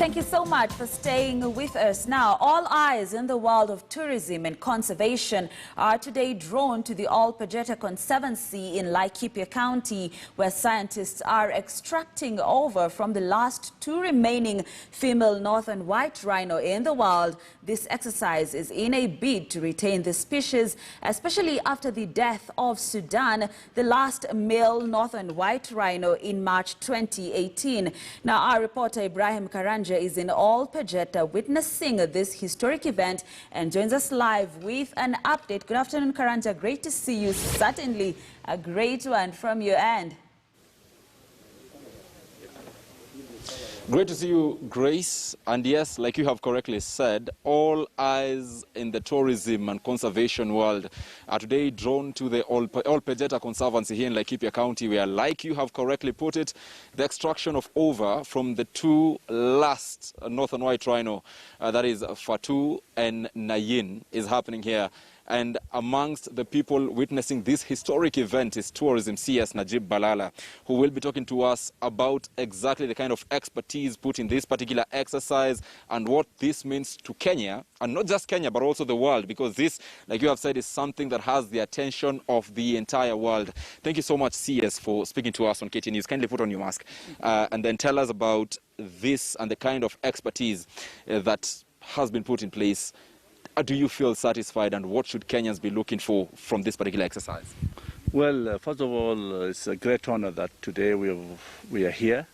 Thank you so much for staying with us. Now, all eyes in the world of tourism and conservation are today drawn to the Ol Pejeta Conservancy in Laikipia County, where scientists are extracting ova from the last two remaining female northern white rhino in the world. This exercise is in a bid to retain the species, especially after the death of Sudan, the last male northern white rhino in March 2018. Now, our reporter Ibrahim Karanja is in Ol Pejeta witnessing this historic event and joins us live with an update. Good afternoon, Karanja. Great to see you. Certainly a great one from your end. Great to see you, Grace. And yes, like you have correctly said, all eyes in the tourism and conservation world are today drawn to the Ol Pejeta Conservancy here in Laikipia County, where, like you have correctly put it, the extraction of ova from the two last northern white rhino, that is Fatu and Nayin, is happening here. And amongst the people witnessing this historic event is Tourism CS Najib Balala, who will be talking to us about exactly the kind of expertise put in this particular exercise and what this means to Kenya, and not just Kenya, but also the world, because this, like you have said, is something that has the attention of the entire world. Thank you so much, CS, for speaking to us on KT News. Kindly put on your mask and then tell us about this and the kind of expertise that has been put in place. Do you feel satisfied, and what should Kenyans be looking for from this particular exercise? Well, first of all, it's a great honor that today we are here,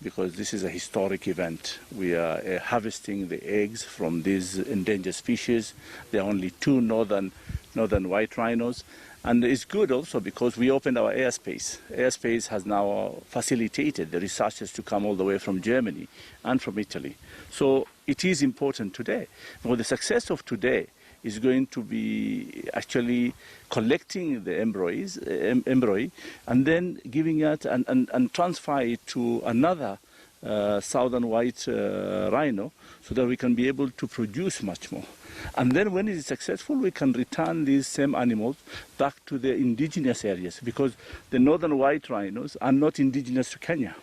because this is a historic event. We are harvesting the eggs from these endangered species. There are only two northern white rhinos. And it's good also because we opened our airspace. Airspace has now facilitated the researchers to come all the way from Germany and from Italy. So it is important today. Well, the success of today is going to be actually collecting the embryo and then giving it and transfer it to another southern white rhino, so that we can be able to produce much more. And then when it is successful, we can return these same animals back to their indigenous areas, because the northern white rhinos are not indigenous to Kenya.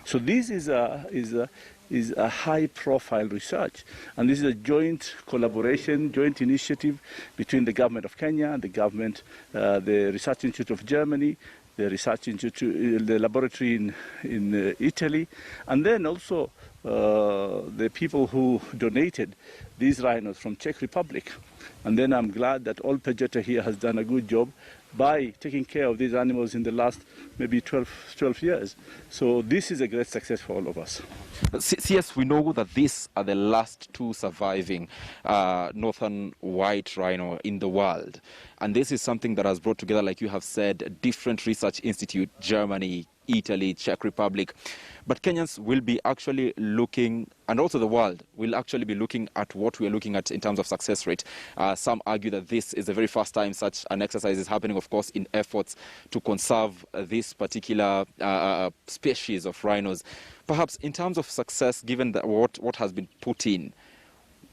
So this is a high-profile research, and this is a joint collaboration, joint initiative between the government of Kenya and the government, the Research Institute of Germany, the Research Institute, the laboratory in Italy, and then also the people who donated these rhinos from Czech Republic. And then I'm glad that Ol Pejeta here has done a good job by taking care of these animals in the last maybe 12 years. So this is a great success for all of us. CS, we know that these are the last two surviving northern white rhino in the world. And this is something that has brought together, like you have said, different research institutes, Germany, Italy, Czech Republic. But Kenyans will be actually looking, and also the world will actually be looking at what we are looking at in terms of success rate. Some argue that this is the very first time such an exercise is happening, of course, in efforts to conserve this particular species of rhinos. Perhaps in terms of success, given that what has been put in,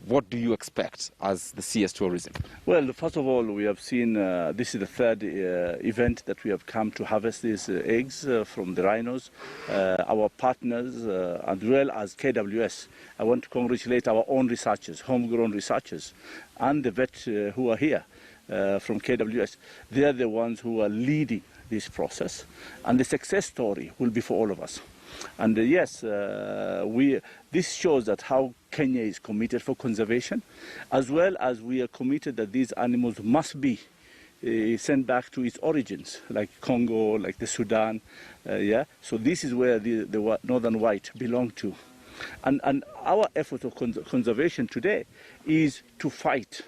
what do you expect as the CS Tourism? Well, first of all, we have seen this is the third event that we have come to harvest these eggs from the rhinos. Our partners, as well as KWS, I want to congratulate our own researchers, homegrown researchers, and the vets who are here from KWS. They are the ones who are leading this process, and the success story will be for all of us. And yes, this shows that how Kenya is committed for conservation, as well as we are committed that these animals must be sent back to its origins, like Congo, like the Sudan. Yeah, so this is where the northern white belong to. And our effort of conservation today is to fight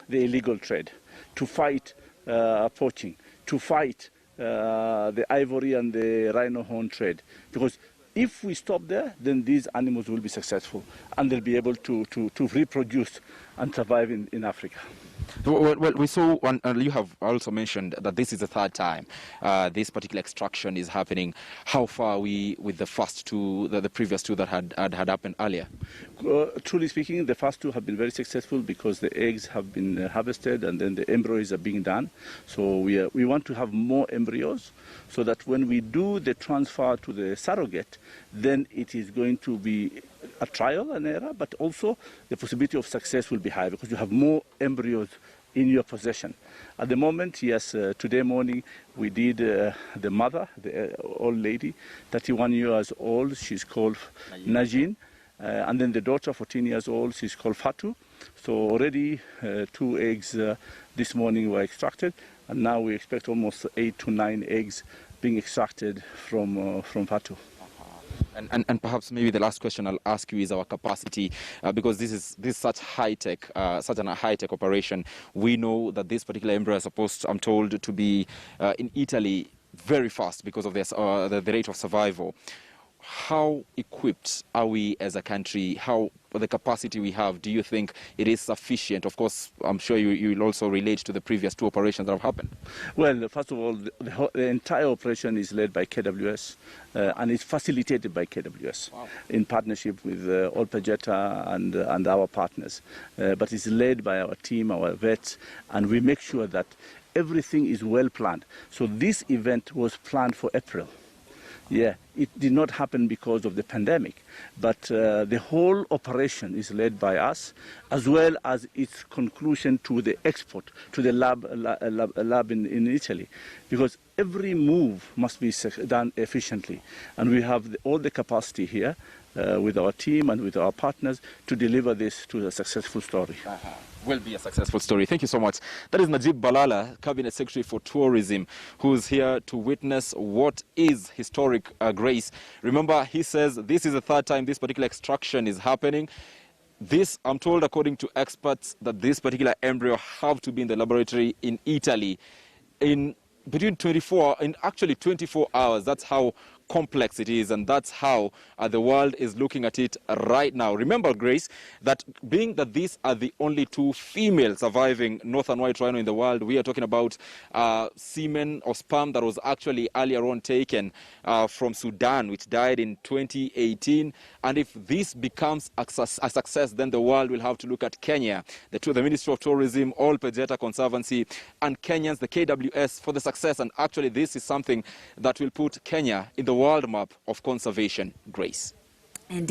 the illegal trade, to fight poaching, to fight the ivory and the rhino horn trade, because if we stop there, then these animals will be successful and they'll be able to reproduce and survive in Africa. Well, we saw, and you have also mentioned that this is the third time this particular extraction is happening. How far are we with the first two, the previous two that had happened earlier? Truly speaking, the first two have been very successful because the eggs have been harvested and then the embryos are being done. So we want to have more embryos so that when we do the transfer to the surrogate, then it is going to be a trial and error, but also the possibility of success will be high because you have more embryos in your possession. At the moment, yes, today morning we did the mother, the old lady, 31 years old, she's called Najin. And then the daughter, 14 years old, she's called Fatu. So already 2 eggs this morning were extracted, and now we expect almost 8 to 9 eggs being extracted from Fatu. And perhaps maybe the last question I'll ask you is our capacity, because this is such high-tech, such a high-tech operation. We know that this particular embryo is supposed, I'm told, to be in Italy very fast because of this, the rate of survival. How equipped are we as a country? How the capacity we have, do you think it is sufficient? Of course, I'm sure you will also relate to the previous 2 operations that have happened. Well, first of all, the entire operation is led by KWS and it's facilitated by KWS. Wow. In partnership with Olpejeta and our partners. But it's led by our team, our vets, and we make sure that everything is well planned. So this event was planned for April. Yeah, it did not happen because of the pandemic, but the whole operation is led by us, as well as its conclusion to the export to the lab in Italy, because every move must be done efficiently, and we have all the capacity here with our team and with our partners to deliver this to a successful story. Will be a successful story. Thank you so much. That is Najib Balala, Cabinet Secretary for Tourism, who's here to witness what is historic Grace. Remember, he says this is the 3rd time this particular extraction is happening. This, I'm told, according to experts, that this particular embryo have to be in the laboratory in Italy in between 24 hours. That's how complex it is, and that's how the world is looking at it right now. Remember, Grace, that being that these are the only 2 female surviving northern white rhino in the world, we are talking about semen or sperm that was actually earlier on taken from Sudan, which died in 2018. And if this becomes a success, then the world will have to look at Kenya, the Ministry of Tourism, Olpejeta Conservancy, and Kenyans, the KWS, for the success. And actually, this is something that will put Kenya in the world map of conservation, Grace. Indeed.